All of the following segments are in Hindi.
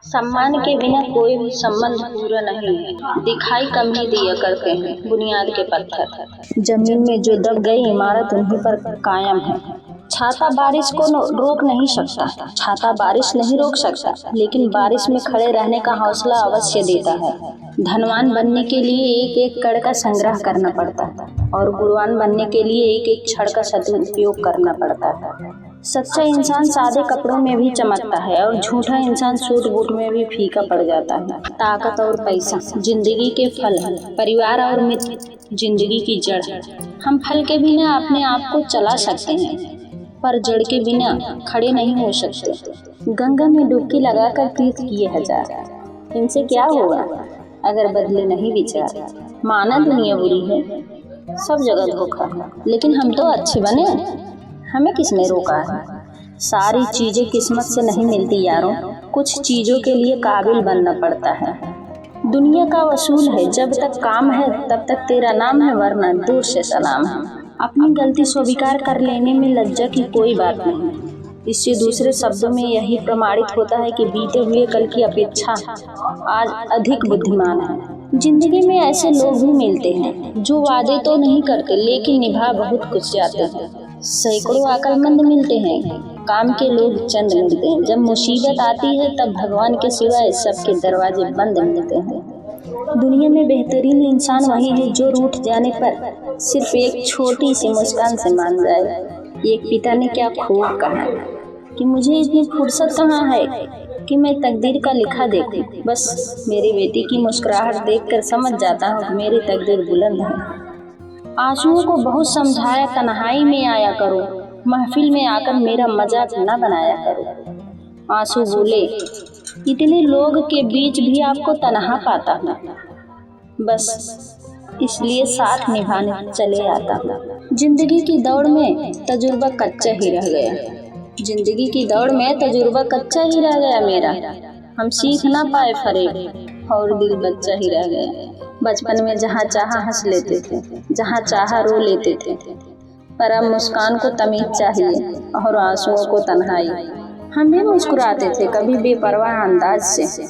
सम्मान के बिना कोई भी संबंध पूरा नहीं है। दिखाई कम ही दिया करते हैं बुनियाद के पत्थर। जमीन में जो दब गई इमारत उन्हीं पर कायम है। छाता बारिश को रोक नहीं सकता, छाता बारिश नहीं रोक सकता, लेकिन बारिश में खड़े रहने का हौसला अवश्य देता है। धनवान बनने के लिए एक एक कण का संग्रह करना पड़ता है और गुणवान बनने के लिए एक एक क्षण का सदुपयोग करना पड़ता है। सच्चा इंसान सादे कपड़ों में भी चमकता है और झूठा इंसान सूट बूट में भी फीका पड़ जाता है। ताकत और पैसा जिंदगी के फल है, परिवार और मित्र जिंदगी की जड़ है। हम फल के बिना अपने आप को चला सकते हैं, पर जड़ के बिना खड़े नहीं हो सकते। गंगा में डुबकी लगाकर तीर्थ किए हजार, इनसे क्या होगा अगर बदले नहीं विचार। माना दुनिया बुरी है, सब जगह धोखा, लेकिन हम तो अच्छे बने, हमें किसने रोका है। सारी चीजें किस्मत से नहीं मिलती यारों, कुछ चीजों के लिए काबिल बनना पड़ता है। दुनिया का वसूल है, जब तक काम है तब तक तेरा नाम है, वरना दूर से सलाम है। अपनी गलती स्वीकार कर लेने में लज्जा की कोई बात नहीं। इससे दूसरे शब्दों में यही प्रमाणित होता है कि बीते हुए कल की अपेक्षा आज अधिक बुद्धिमान है। जिंदगी में ऐसे लोग भी मिलते हैं जो वादे तो नहीं करते लेकिन निभा बहुत कुछ जाते हैं। सैकड़ों अक्लमंद मिलते हैं, काम के लोग चंद मिलते हैं। जब मुसीबत आती है तब भगवान के सिवाय सबके दरवाजे बंद मिलते हैं। दुनिया में बेहतरीन इंसान वही है जो रूठ जाने पर सिर्फ एक छोटी सी मुस्कान से मान जाए। एक पिता ने क्या खूब कहा कि मुझे इतनी फुर्सत कहाँ है कि मैं तकदीर का लिखा देखूं। बस मेरी बेटी की मुस्कुराहट देखकर समझ जाता हूँ मेरी तकदीर बुलंद है। आंसुओं को बहुत समझाया, तन्हाई में आया करो, महफिल में आकर मेरा मजाक न बनाया करो। आंसू बोले, इतने लोग के बीच भी आपको तन्हा पाता हूँ, बस इसलिए साथ निभाने चले आता हूँ। जिंदगी की दौड़ में तजुर्बा कच्चा ही रह गया, जिंदगी की दौड़ में तजुर्बा कच्चा ही रह गया मेरा। हम सीख ना पाए फरेब और दिल बच्चा ही रह गया। बचपन में जहाँ चाहा हंस लेते थे, जहाँ चाहा रो लेते थे, पर अब मुस्कान को तमीज चाहिए और आंसुओं को तन्हाई। हम भी मुस्कुराते थे कभी बेपरवाह अंदाज से,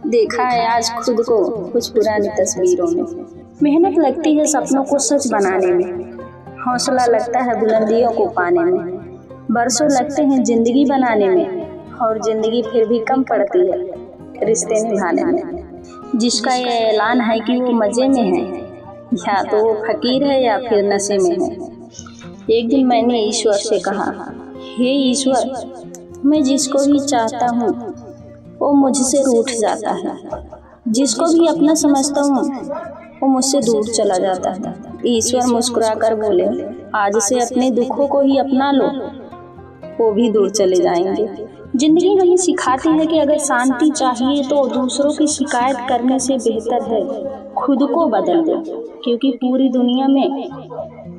देखा है आज खुद को कुछ पुरानी तस्वीरों में। मेहनत लगती है सपनों को सच बनाने में, हौसला लगता है बुलंदियों को पाने में, बरसों लगते हैं जिंदगी बनाने में और जिंदगी फिर भी कम पड़ती है रिश्ते निभाने में। जिसका ये ऐलान है कि वो मजे में है, या तो वो फकीर है या फिर नशे में है। एक दिन मैंने ईश्वर से कहा, हे ईश्वर, मैं जिसको भी चाहता हूँ वो मुझसे रूठ जाता है, जिसको भी अपना समझता हूँ वो मुझसे दूर चला जाता है। ईश्वर मुस्कुराकर बोले, आज से अपने दुखों को ही अपना लो, वो भी दूर चले जाएंगे। जिंदगी हमें सिखाती है कि अगर शांति चाहिए तो दूसरों की शिकायत करने से बेहतर है खुद को बदल दो, क्योंकि पूरी दुनिया में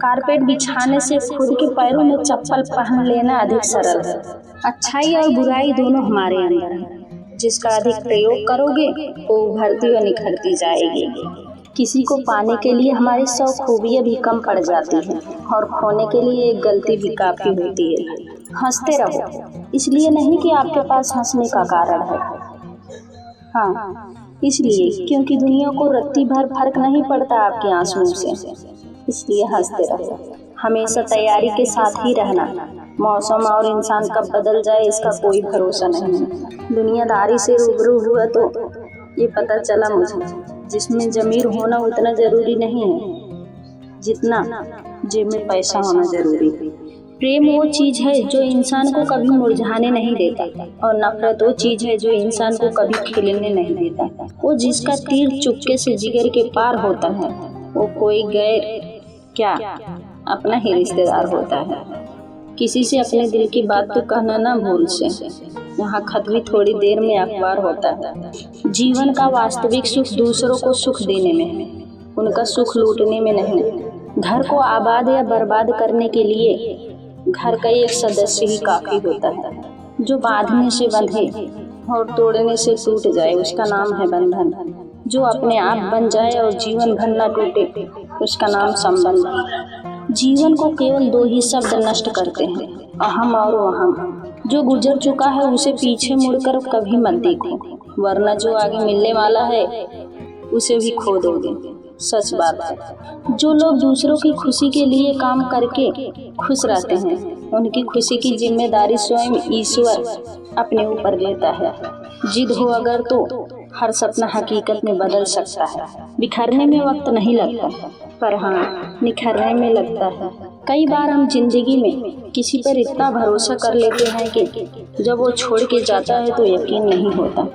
कारपेट बिछाने से खुद के पैरों में चप्पल पहन लेना अधिक सरल है। अच्छाई और बुराई दोनों हमारे अंदर है, जिसका अधिक प्रयोग करोगे वो उभरती और निखरती जाएगी। किसी को पाने के लिए हमारी 100 खूबियाँ भी कम पड़ जाती हैं और खोने के लिए एक गलती भी काफ़ी होती है। हंसते रहो, इसलिए नहीं कि आपके पास हंसने का कारण है, हाँ इसलिए क्योंकि दुनिया को रत्ती भर फर्क नहीं पड़ता आपके आंसुओं से। इसलिए हंसते रहो, हमेशा तैयारी के साथ ही रहना। मौसम और इंसान कब बदल जाए इसका कोई भरोसा नहीं है। दुनियादारी से रूबरू हुआ तो ये पता चला मुझे, जिसमें ज़मीर होना उतना ज़रूरी नहीं है जितना जेब में पैसा होना ज़रूरी है। प्रेम वो चीज़ है जो इंसान को कभी मुरझाने नहीं देता, और नफरत वो चीज़ है जो इंसान को कभी खिलने नहीं देता। वो जिसका तीर चुपके से जिगर के पार होता है वो कोई गैर क्या अपना ही रिश्तेदार होता है। किसी से अपने दिल की बात तो कहना ना भूल से, यहाँ खत भी थोड़ी देर में अखबार होता है। जीवन का वास्तविक सुख दूसरों को सुख देने में है, उनका सुख लूटने में नहीं। घर को आबाद या बर्बाद करने के लिए घर का एक सदस्य ही काफी होता है। जो बांधने से बंधे और तोड़ने से टूट जाए उसका नाम है बंधन। जो अपने आप बन जाए और जीवन भर न टूटे उसका नाम संबंध। जीवन को केवल 2 ही शब्द नष्ट करते हैं, अहम और वहम। जो गुजर चुका है उसे पीछे मुड़कर कभी मत देखो, वरना जो आगे मिलने वाला है उसे भी खो दोगे। सच बात है। जो लोग दूसरों की खुशी के लिए काम करके खुश रहते हैं, उनकी खुशी की जिम्मेदारी स्वयं ईश्वर अपने ऊपर लेता है। जिद हो अगर तो हर सपना हकीकत में बदल सकता है। बिखरने में वक्त नहीं लगता, पर हाँ निखरने में लगता है। कई बार हम जिंदगी में किसी पर इतना भरोसा कर लेते हैं कि जब वो छोड़ के जाता है तो यकीन नहीं होता।